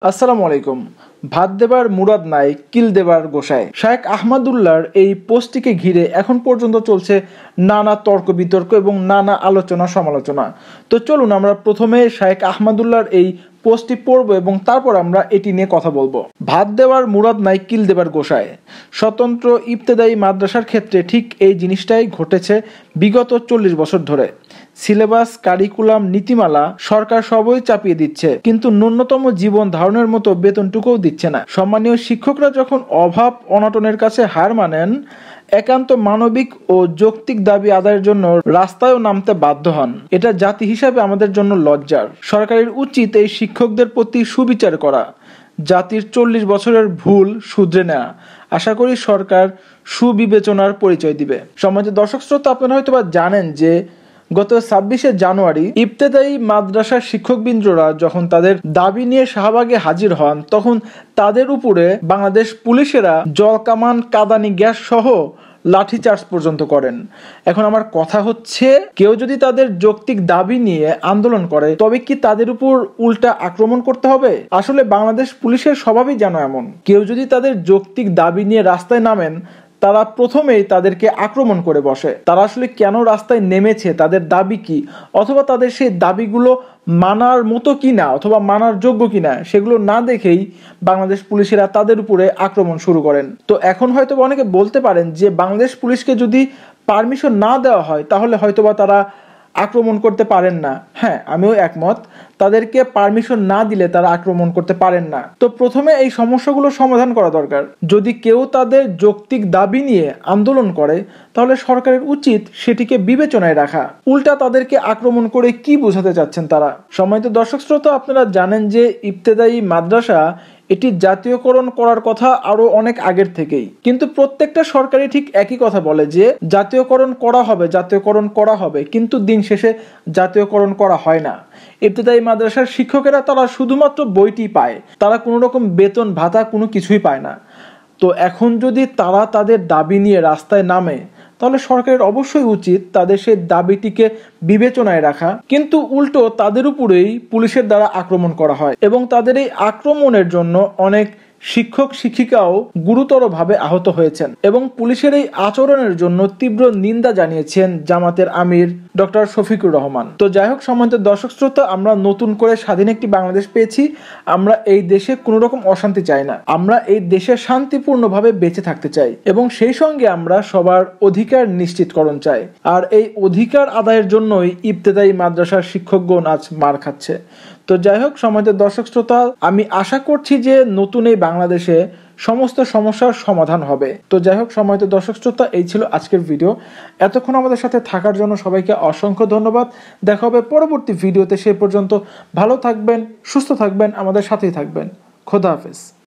আসসালামু আলাইকুম। ভাত দেবার মুরাদ নাই, কিল দেবার গোসায়। শায়েখ আহমদুল্লাহর এই পোস্টটিকে ঘিরে এখন পর্যন্ত চলছে নানা তর্ক বিতর্ক এবং নানা আলোচনা সমালোচনা। তো চলুন আমরা প্রথমে শায়েখ আহমদুল্লাহর এই পোস্টটি পড়বো এবং তারপর আমরা এটি নিয়ে কথা বলবো। ভাত দেওয়ার মুরাদ নাই, কিল দেবার গোসায়। স্বতন্ত্র ইবতেদায়ী মাদ্রাসার ক্ষেত্রে ঠিক এই জিনিসটাই ঘটেছে বিগত 40 বছর ধরে। সিলেবাস, কারিকুলাম, নীতিমালা সরকার সবই চাপিয়ে দিচ্ছে, কিন্তু ন্যূনতম জীবন ধারণের মতো বেতনটুকুও দিচ্ছে না। সম্মানীয় শিক্ষকরা যখন অভাব অনটনের কাছে হার মানেন, একান্ত মানবিক ও যৌক্তিক দাবি আদায়ের জন্য রাস্তায়ও নামতে বাধ্য হন। এটা জাতি হিসাবে আমাদের জন্য লজ্জার। সরকারের উচিত এই শিক্ষকদের প্রতি সুবিচার করা, জাতির 40 বছরের ভুল শুধরে নেওয়া। আশা করি সরকার সুবিবেচনার পরিচয় দিবে। সম্মানিত দর্শক শ্রোতা, আপনারা হয়তো জানেন যে গত 26শে জানুয়ারি ইবতেদায়ী মাদ্রাসার শিক্ষকবৃন্দরা যখন তাদের দাবি নিয়ে শাহবাগে হাজির হন, তখন তাদের উপরে বাংলাদেশ পুলিশেরা জলকামান, কাঁদানি গ্যাস সহ লাঠিচার্জ পর্যন্ত করেন। এখন আমার কথা হচ্ছে, কেউ যদি তাদের যৌক্তিক দাবি নিয়ে আন্দোলন করে, তবে কি তাদের উপর উল্টা আক্রমণ করতে হবে? আসলে বাংলাদেশ পুলিশের স্বভাবই যেন এমন। কেউ যদি তাদের যৌক্তিক দাবি নিয়ে রাস্তায় নামেন, তারা প্রথমেই তাদেরকে আক্রমণ করে বসে। তারা আসলে কেন রাস্তায় নেমেছে, তাদের দাবি কি, অথবা তাদের সেই দাবিগুলো মানার মতো কিনা অথবা মানার যোগ্য কিনা, সেগুলো না দেখেই বাংলাদেশ পুলিশেরা তাদের উপরে আক্রমণ শুরু করেন। তো এখন হয়তো অনেকে বলতে পারেন যে বাংলাদেশ পুলিশকে যদি পারমিশন না দেওয়া হয়, তাহলে হয়তোবা তারা আক্রমণ করতে পারেন না। হ্যাঁ, আমিও একমত, তাদেরকে পারমিশন না দিলে তারা আক্রমণ করতে পারেন না। তো প্রথমে এই সমস্যাগুলো সমাধান করা দরকার। যদি কেউ তাদের যৌক্তিক দাবি নিয়ে আন্দোলন করে, তাহলে সরকারের উচিত সেটিকে বিবেচনায় রাখা। উল্টা তাদেরকে আক্রমণ করে কি বোঝাতে চাচ্ছেন তারা? সম্মানিত দর্শক শ্রোতা, আপনারা জানেন যে ইবতেদায়ী মাদ্রাসা এটি জাতীয়করণ করার কথা আরো অনেক আগের থেকেই, কিন্তু প্রত্যেকটা সরকারই ঠিক একই কথা বলে যে জাতীয়করণ করা হবে, জাতীয়করণ করা হবে, কিন্তু দিন শেষে জাতীয়করণ করা হয় না। ইবতেদায়ী মাদ্রাসার শিক্ষকেরা তারা শুধুমাত্র বইটি পায়, তারা কোনো রকম বেতন ভাতা কোনো কিছুই পায় না। তো এখন যদি তারা তাদের দাবি নিয়ে রাস্তায় নামে, তাহলে সরকারের অবশ্যই উচিত তাদের সেই দাবিটিকে বিবেচনায় রাখা। কিন্তু উল্টো তাদের উপরেই পুলিশের দ্বারা আক্রমণ করা হয় এবং তাদের এই আক্রমণের জন্য অনেক শিক্ষক শিক্ষিকাও গুরুতরভাবে আহত হয়েছেন এবং পুলিশের এই আচরণের জন্য তীব্র নিন্দা জানিয়েছেন জামাতের আমির ডক্টর শফিকুর রহমান। তো যাই হোক, সম্মানিত দর্শক শ্রোতা, আমরা নতুন করে স্বাধীন একটি বাংলাদেশ পেয়েছি। আমরা এই দেশে কোনো রকম অশান্তি চাই না। আমরা এই দেশে শান্তিপূর্ণভাবে বেঁচে থাকতে চাই এবং সেই সঙ্গে আমরা সবার অধিকার নিশ্চিতকরণ চাই। আর এই অধিকার আদায়ের জন্যই ইবতেদায়ী মাদ্রাসার শিক্ষকগণ আজ মার খাচ্ছে। তো যাই হোক, সম্মানিত দর্শক শ্রোতা, আমি আশা করছি যে নতুন এই বাংলাদেশে সমস্ত সমস্যার সমাধান হবে। তো যাই হোক, সম্মানিত দর্শক শ্রোতা, এই ছিল আজকের ভিডিও। এতক্ষণ আমাদের সাথে থাকার জন্য সবাইকে অসংখ্য ধন্যবাদ। দেখা হবে পরবর্তী ভিডিওতে। সে পর্যন্ত ভালো থাকবেন, সুস্থ থাকবেন, আমাদের সাথেই থাকবেন। খোদা হাফেজ।